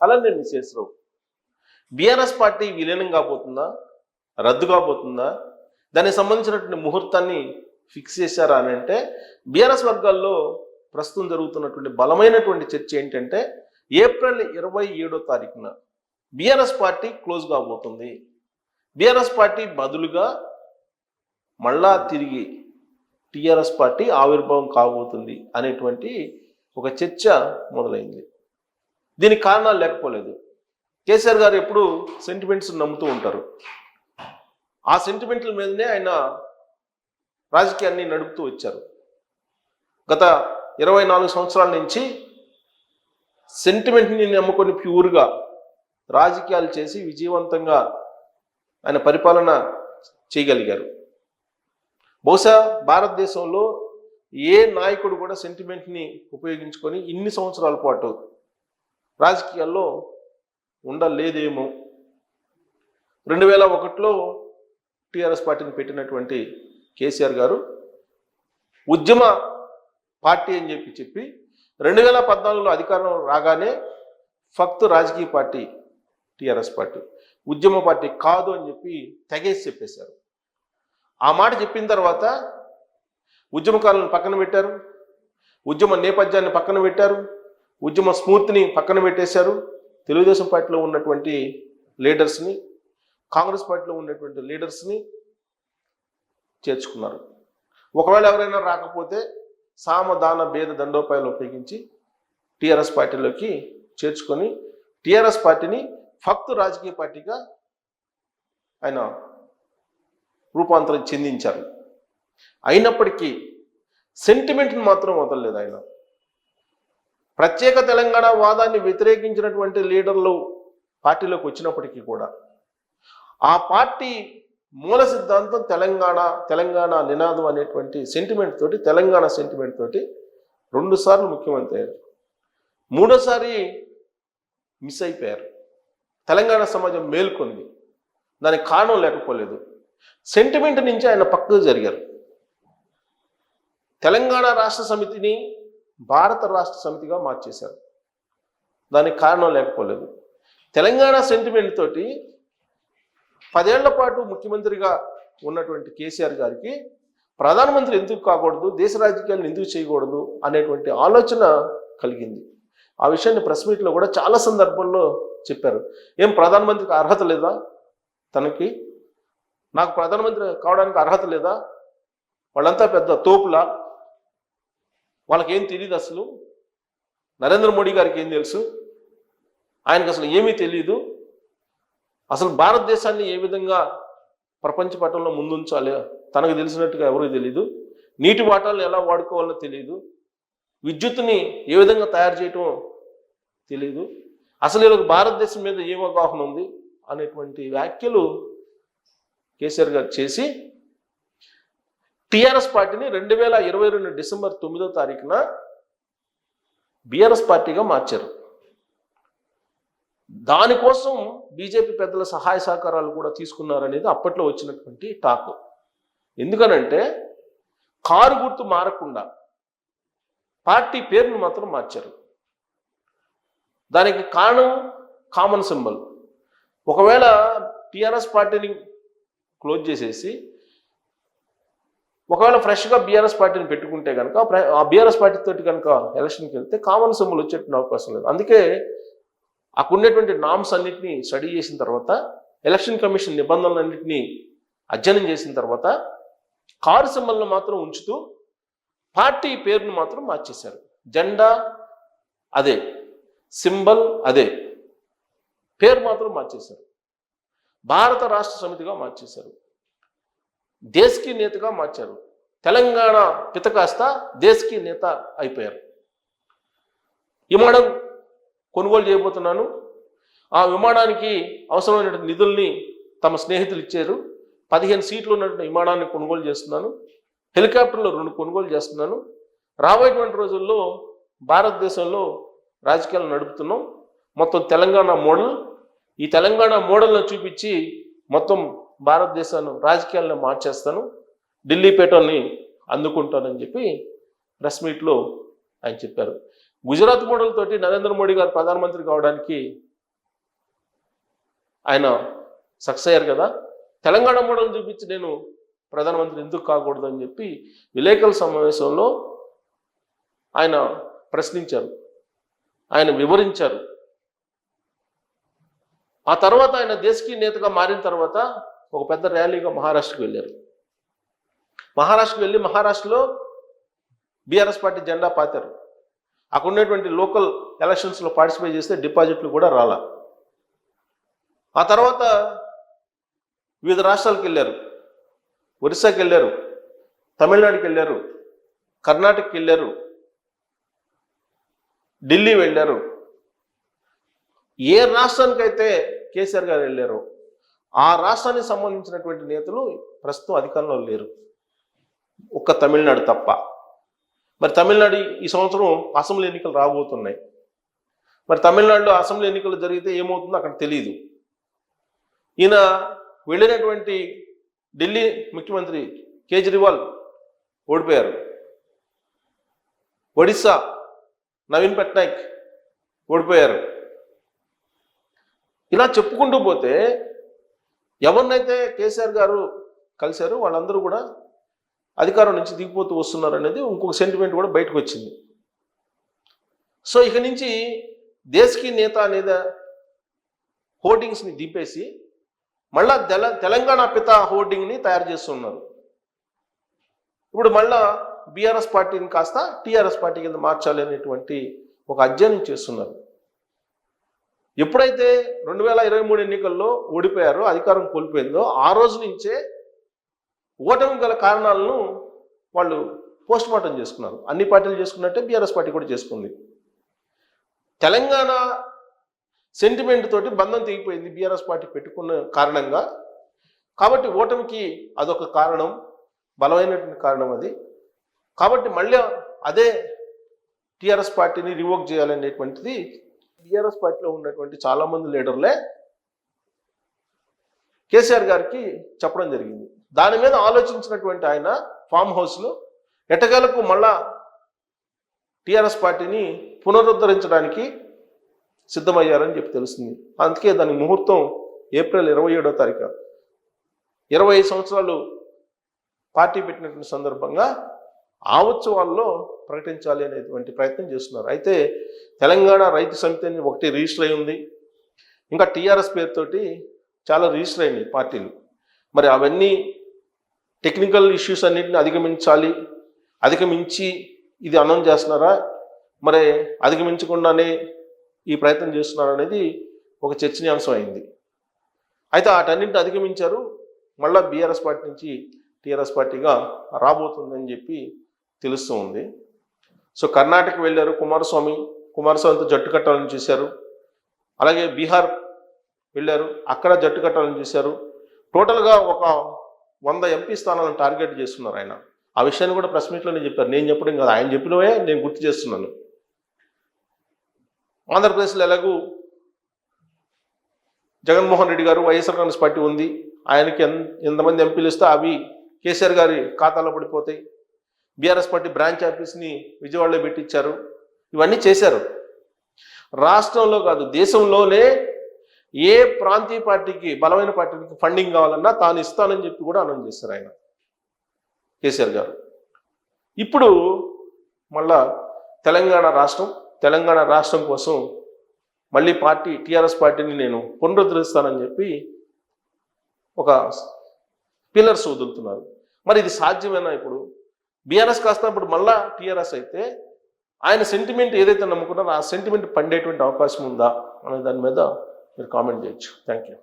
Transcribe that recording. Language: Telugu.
అలానే విశ్వేశ్వరరావు. బీఆర్ఎస్ పార్టీ విలీనం కాబోతుందా, రద్దు కాబోతుందా, దానికి సంబంధించినటువంటి ముహూర్తాన్ని ఫిక్స్ చేశారా అని అంటే బీఆర్ఎస్ వర్గాల్లో ప్రస్తుతం జరుగుతున్నటువంటి బలమైనటువంటి చర్చ ఏంటంటే ఏప్రిల్ 27వ తారీఖున బీఆర్ఎస్ పార్టీ క్లోజ్ కాబోతుంది. బీఆర్ఎస్ పార్టీ బదులుగా మళ్ళా తిరిగి టీఆర్ఎస్ పార్టీ ఆవిర్భావం కాబోతుంది అనేటువంటి ఒక చర్చ మొదలైంది. దీనికి కారణాలు లేకపోలేదు. కేసీఆర్ గారు ఎప్పుడు సెంటిమెంట్స్ నమ్ముతూ ఉంటారు. ఆ సెంటిమెంట్ల మీదనే ఆయన రాజకీయాన్ని నడుపుతూ వచ్చారు. గత 24 సంవత్సరాల నుంచి సెంటిమెంట్ని నమ్ముకొని ప్యూర్గా రాజకీయాలు చేసి విజయవంతంగా ఆయన పరిపాలన చేయగలిగారు. బహుశా భారతదేశంలో ఏ నాయకుడు కూడా సెంటిమెంట్ని ఉపయోగించుకొని ఇన్ని సంవత్సరాల పాటు రాజకీయాల్లో ఉండలేదేమో. 2001లో టీఆర్ఎస్ పార్టీని పెట్టినటువంటి కేసీఆర్ గారు ఉద్యమ పార్టీ అని చెప్పి 2014లో అధికారం రాగానే ఫక్త్ రాజకీయ పార్టీ టీఆర్ఎస్ పార్టీ, ఉద్యమ పార్టీ కాదు అని చెప్పి తెగేసి చెప్పేశారు. ఆ మాట చెప్పిన తర్వాత ఉద్యమకారులను పక్కన పెట్టారు, ఉద్యమ నేపథ్యాన్ని పక్కన పెట్టారు, ఉద్యమ స్ఫూర్తిని పక్కన పెట్టేశారు. తెలుగుదేశం పార్టీలో ఉన్నటువంటి లీడర్స్ని, కాంగ్రెస్ పార్టీలో ఉన్నటువంటి లీడర్స్ని చేర్చుకున్నారు. ఒకవేళ ఎవరైనా రాకపోతే సామ దాన భేద దండోపాయాలు ఉపయోగించి టీఆర్ఎస్ పార్టీలోకి చేర్చుకొని టీఆర్ఎస్ పార్టీని ఫక్త్ రాజకీయ పార్టీగా ఆయన రూపాంతరం చెందించారు. అయినప్పటికీ సెంటిమెంట్ని మాత్రం వదలలేదు ఆయన. ప్రత్యేక తెలంగాణ వాదాన్ని వ్యతిరేకించినటువంటి లీడర్లు పార్టీలోకి వచ్చినప్పటికీ కూడా ఆ పార్టీ మూల సిద్ధాంతం తెలంగాణ నినాదం అనేటువంటి సెంటిమెంట్ తోటి, తెలంగాణ సెంటిమెంట్ తోటి 2 సార్లు ముఖ్యమంత్రి అయ్యారు. 3ఓసారి మిస్ అయిపోయారు. తెలంగాణ సమాజం మేల్కొంది. దానికి కారణం లేకపోలేదు. సెంటిమెంట్ నుంచి ఆయన పక్కకు జరిగారు. తెలంగాణ రాష్ట్ర సమితిని భారత రాష్ట్ర సమితిగా మార్చేశారు. దానికి కారణం లేకపోలేదు. తెలంగాణ సెంటిమెంట్ తోటి 10 ఏళ్ల పాటు ముఖ్యమంత్రిగా ఉన్నటువంటి కేసీఆర్ గారికి ప్రధానమంత్రి ఎందుకు కాకూడదు, దేశ రాజకీయాలను ఎందుకు చేయకూడదు అనేటువంటి ఆలోచన కలిగింది. ఆ విషయాన్ని ప్రెస్ మీట్లో కూడా చాలా సందర్భాల్లో చెప్పారు. ఏం ప్రధానమంత్రికి అర్హత లేదా, తనకి నాకు ప్రధానమంత్రి కావడానికి అర్హత లేదా, వాళ్ళంతా పెద్ద తోపులా, వాళ్ళకేం తెలియదు, అసలు నరేంద్ర మోడీ గారికి ఏం తెలుసు, ఆయనకు అసలు ఏమీ తెలియదు, అసలు భారతదేశాన్ని ఏ విధంగా ప్రపంచ పటంలో ముందుంచాలి తనకు తెలిసినట్టుగా ఎవరికి తెలియదు, నీటి వాటాలను ఎలా వాడుకోవాలో తెలియదు, విద్యుత్తుని ఏ విధంగా తయారు చేయటం తెలియదు, అసలు వీళ్ళకి భారతదేశం మీద ఏం అవగాహన ఉంది అనేటువంటి వ్యాఖ్యలు కేసీఆర్ గారు చేసి టీఆర్ఎస్ పార్టీని 2022 డిసెంబర్ 9వ తారీఖున బీఆర్ఎస్ పార్టీగా మార్చారు. దానికోసం బీజేపీ పెద్దల సహాయ సహకారాలు కూడా తీసుకున్నారనేది అప్పట్లో వచ్చినటువంటి టాక్. ఎందుకనంటే కారు గుర్తు మారకుండా పార్టీ పేరును మాత్రం మార్చారు. దానికి కారణం కామన్ సింబల్. ఒకవేళ టీఆర్ఎస్ పార్టీని క్లోజ్ చేసేసి ఒకవేళ ఫ్రెష్గా బీఆర్ఎస్ పార్టీని పెట్టుకుంటే కనుక ఆ బీఆర్ఎస్ పార్టీ తోటి కనుక ఎలక్షన్కి వెళ్తే కామన్ సింబల్ వచ్చేటువంటి అవకాశం లేదు. అందుకే అక్కడ ఉండేటువంటి నామ్స్ అన్నింటినీ స్టడీ చేసిన తర్వాత, ఎలక్షన్ కమిషన్ నిబంధనలన్నింటినీ అధ్యయనం చేసిన తర్వాత కారు సింబల్ను మాత్రం ఉంచుతూ పార్టీ పేరును మాత్రం మార్చేశారు. జెండా అదే, సింబల్ అదే, పేరు మాత్రం మార్చేశారు. భారత రాష్ట్ర సమితిగా మార్చేశారు. దేశ్కి నేతగా మార్చారు. తెలంగాణ పిత కాస్త దేశ్కి నేత అయిపోయారు. విమానం కొనుగోలు చేయబోతున్నాను, ఆ విమానానికి అవసరమైనటువంటి నిధుల్ని తమ స్నేహితులు ఇచ్చారు, 15 సీట్లు ఉన్నటువంటి విమానాన్ని కొనుగోలు చేస్తున్నాను, హెలికాప్టర్లో 2 కొనుగోలు చేస్తున్నాను, రాబోయేటువంటి రోజుల్లో భారతదేశంలో రాజకీయాలు నడుపుతున్నాం, మొత్తం తెలంగాణ మోడల్, ఈ తెలంగాణ మోడల్ను చూపించి మొత్తం భారతదేశాన్ని రాజకీయాలను మార్చేస్తాను, ఢిల్లీ పేటని అందుకుంటానని చెప్పి ప్రెస్ మీట్లో ఆయన చెప్పారు. గుజరాత్ మోడల్ తోటి నరేంద్ర మోడీ గారు ప్రధానమంత్రి కావడానికి ఆయన సక్సెస్ అయ్యారు కదా, తెలంగాణ మోడల్ చూపించి నేను ప్రధానమంత్రి ఎందుకు కాకూడదు అని చెప్పి విలేకరుల సమావేశంలో ఆయన ప్రశ్నించారు, ఆయన వివరించారు. ఆ తర్వాత ఆయన దేశకి నేతగా మారిన తర్వాత ఒక పెద్ద ర్యాలీగా మహారాష్ట్రకి వెళ్ళారు. మహారాష్ట్రకి వెళ్ళి మహారాష్ట్రలో బీఆర్ఎస్ పార్టీ జెండా పాతారు. అక్కడ ఉన్నటువంటి లోకల్ ఎలక్షన్స్లో పార్టిసిపేట్ చేస్తే డిపాజిట్లు కూడా రాలా. ఆ తర్వాత వివిధ రాష్ట్రాలకు వెళ్ళారు, ఒరిస్సాకి వెళ్ళారు, తమిళనాడుకి వెళ్ళారు, కర్ణాటకకి వెళ్ళారు, ఢిల్లీ వెళ్ళారు. ఏ రాష్ట్రానికైతే కేసీఆర్ గారు వెళ్ళారో ఆ రాష్ట్రానికి సంబంధించినటువంటి నేతలు ప్రస్తుతం అధికారంలో లేరు, ఒక్క తమిళనాడు తప్ప. మరి తమిళనాడు ఈ సంవత్సరం అసెంబ్లీ ఎన్నికలు రాబోతున్నాయి. మరి తమిళనాడులో అసెంబ్లీ ఎన్నికలు జరిగితే ఏమవుతుందో అక్కడ తెలియదు. ఈయన వెళ్ళినటువంటి ఢిల్లీ ముఖ్యమంత్రి కేజ్రీవాల్ ఓడిపోయారు. ఒడిస్సా నవీన్ పట్నాయక్ ఓడిపోయారు. ఇలా చెప్పుకుంటూ పోతే ఎవరినైతే కేసీఆర్ గారు కలిశారో వాళ్ళందరూ కూడా అధికారం నుంచి దిగిపోతూ వస్తున్నారు అనేది ఇంకొక సెంటిమెంట్ కూడా బయటకు వచ్చింది. సో ఇక నుంచి దేశకి నేత అనేది హోర్డింగ్స్ని దింపేసి మళ్ళా తెలంగాణ పిత హోర్డింగ్ని తయారు చేస్తున్నారు. ఇప్పుడు మళ్ళా బీఆర్ఎస్ పార్టీని కాస్త టీఆర్ఎస్ పార్టీ కింద మార్చాలి అనేటువంటి ఒక అధ్యయనం చేస్తున్నారు. ఎప్పుడైతే 2023 ఎన్నికల్లో ఓడిపోయారో, అధికారం కోల్పోయిందో ఆ రోజు నుంచే ఓటమి గల కారణాలను వాళ్ళు పోస్ట్ మార్టం చేసుకున్నారు. అన్ని పార్టీలు చేసుకున్నట్టే బీఆర్ఎస్ పార్టీ కూడా చేసుకుంది. తెలంగాణ సెంటిమెంట్ తోటి బంధం తెగిపోయింది బీఆర్ఎస్ పార్టీ పెట్టుకున్న కారణంగా. కాబట్టి ఓటమికి అదొక కారణం, బలమైనటువంటి కారణం అది. కాబట్టి మళ్ళీ అదే టీఆర్ఎస్ పార్టీని రివోక్ చేయాలనేటువంటిది బీఆర్ఎస్ పార్టీలో ఉన్నటువంటి చాలామంది లీడర్లే కేసీఆర్ గారికి చెప్పడం జరిగింది. దాని మీద ఆలోచించినటువంటి ఆయన ఫామ్ హౌస్లో ఎట్టకేలకు మళ్ళా టీఆర్ఎస్ పార్టీని పునరుద్ధరించడానికి సిద్ధమయ్యారని చెప్పి తెలుస్తుంది. అందుకే దాని ముహూర్తం ఏప్రిల్ 27వ తారీఖు. 25 సంవత్సరాలు పార్టీ పెట్టినటువంటి సందర్భంగా ఆ ఉత్సవాల్లో ప్రకటించాలి అనేటువంటి ప్రయత్నం చేస్తున్నారు. అయితే తెలంగాణ రైతు సమితి అని ఒకటి రిజిస్టర్ అయి ఉంది, ఇంకా టీఆర్ఎస్ పేరుతోటి చాలా రిజిస్టర్ అయినాయి పార్టీలు. మరి అవన్నీ టెక్నికల్ ఇష్యూస్ అన్నింటిని అధిగమించి ఇది అనౌన్స్ చేస్తున్నారా, మరి అధిగమించకుండానే ఈ ప్రయత్నం చేస్తున్నారు అనేది ఒక చర్చనీయాంశం అయింది. అయితే వాటన్నింటిని అధిగమించారు, మళ్ళీ బీఆర్ఎస్ పార్టీ నుంచి టీఆర్ఎస్ పార్టీగా రాబోతుందని చెప్పి తెలుస్తూ ఉంది. సో కర్ణాటక వెళ్ళారు, కుమారస్వామితో జట్టు కట్టాలని చూశారు. అలాగే బీహార్ వెళ్ళారు, అక్కడ జట్టు కట్టాలని చూశారు. టోటల్గా ఒక 100 ఎంపీ స్థానాలను టార్గెట్ చేస్తున్నారు ఆయన. ఆ విషయాన్ని కూడా ప్రెస్ మీట్లోనే చెప్పారు, నేను చెప్పడం కాదు, ఆయన చెప్పినవే నేను గుర్తు చేస్తున్నాను. ఆంధ్రప్రదేశ్లో ఎలాగూ జగన్మోహన్ రెడ్డి గారు వైఎస్ఆర్ కాంగ్రెస్ పార్టీ ఉంది, ఆయనకి ఎంతమంది ఎంపీలు ఇస్తే అవి కేసీఆర్ గారి ఖాతాలో పడిపోతాయి. బీఆర్ఎస్ పార్టీ బ్రాంచ్ ఆఫీస్ని విజయవాడలో పెట్టించారు. ఇవన్నీ చేశారు. రాష్ట్రంలో కాదు, దేశంలోనే ఏ ప్రాంతీయ పార్టీకి, బలమైన పార్టీకి ఫండింగ్ కావాలన్నా తాను ఇస్తానని చెప్పి కూడా అనౌన్స్ చేశారు ఆయన కేసీఆర్ గారు. ఇప్పుడు మళ్ళా తెలంగాణ రాష్ట్రం కోసం మళ్ళీ టీఆర్ఎస్ పార్టీని నేను పునరుద్ధరిస్తానని చెప్పి ఒక పిల్లర్స్ వదులుతున్నారు. మరి ఇది సాధ్యమేనా? ఇప్పుడు బీఆర్ఎస్ కాస్త ఇప్పుడు మళ్ళా టీఆర్ఎస్ అయితే ఆయన సెంటిమెంట్ ఏదైతే నమ్ముకున్నారో ఆ సెంటిమెంట్ పండేటువంటి అవకాశం ఉందా అనే దాని మీద మీరు కామెంట్ చేయొచ్చు. Thank you.